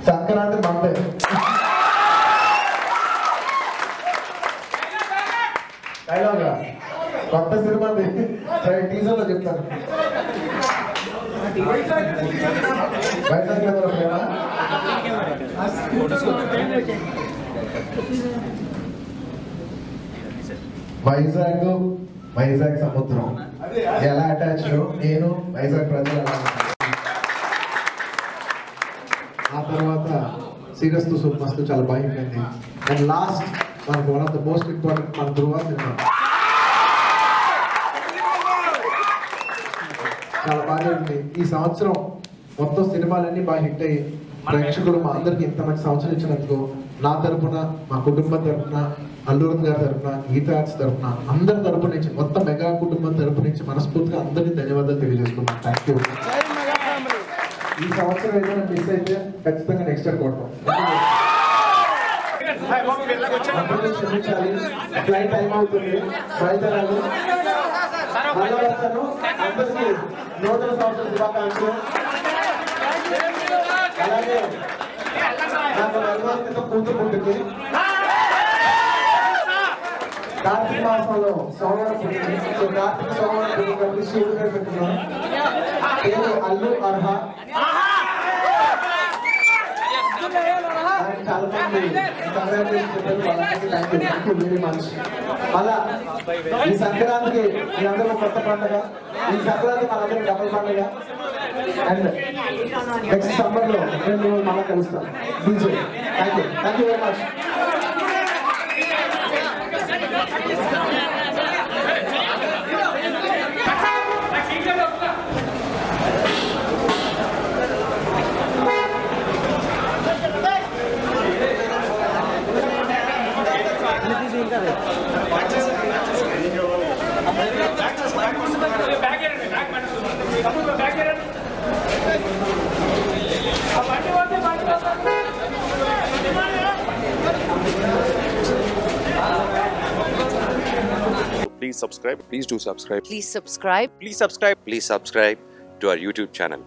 Sankranti Monday dialogue కొత్త cinema teaser లో చెప్తాను. వైజాగ్ సముద్రం ఎలా అటాచ్ నేను వైజాగ్ ప్రజలు ఎలా ఆ తర్వాత సీరియస్ తో మస్తు చాలా భయమైంది. అండ్ లాస్ట్ మనకు one of the most important మన ధృవ సినిమా చాలా బాగా ఉంది. ఈ సంవత్సరం మొత్తం సినిమాలన్నీ బాగా హిట్ అయ్యి ప్రేక్షకులు మా అందరికి ఇంత మంచి సంవత్సరం ఇచ్చినందుకు నా తరపున, మా కుటుంబం తరపున, అల్లూరు గారి తరపున, గీతా ఆర్ట్స్ తరపున, అందరి తరపు నుంచి, మొత్తం మెగా కుటుంబం తరపు నుంచి మనస్ఫూర్తిగా అందరికీ ధన్యవాదాలు తెలియజేసుకున్నాను. Thank you. ఈ సంవత్సరం ఏదైనా మిస్ అయితే ఖచ్చితంగా నెక్స్ట్ ఇయర్ కొడతాం. క్షమించాలి, ఫ్లైట్ టైం అవుతుంది, బయలుదేరాలి. మళ్ళీ వస్తాను. అందరికీ నూతన సంవత్సరం శుభాకాంక్షలు. అలాగే నాకు 4 క్రితం కూతురు పుట్టింది. కార్తీక మాసంలో సోమవారం పుట్టింది. కార్తీక సోమవారం పుట్టినప్పుడు శివుడు గారు పెట్టుకున్నాను. పేరు అల్లు అర్హ. చాలా మంది థ్యాంక్ యూ వెరీ మచ్. అలా ఈ సంక్రాంతికి మీ అందరూ కొత్త పండుగ, ఈ సంక్రాంతి మనందరూ డబుల్ పండుగ. అండ్ నెక్స్ట్ సమ్మర్ లో నేను మళ్ళీ కలుస్తాను. Thank you very much. Please subscribe. Please do subscribe. Please subscribe. Please subscribe. Please subscribe to our YouTube channel.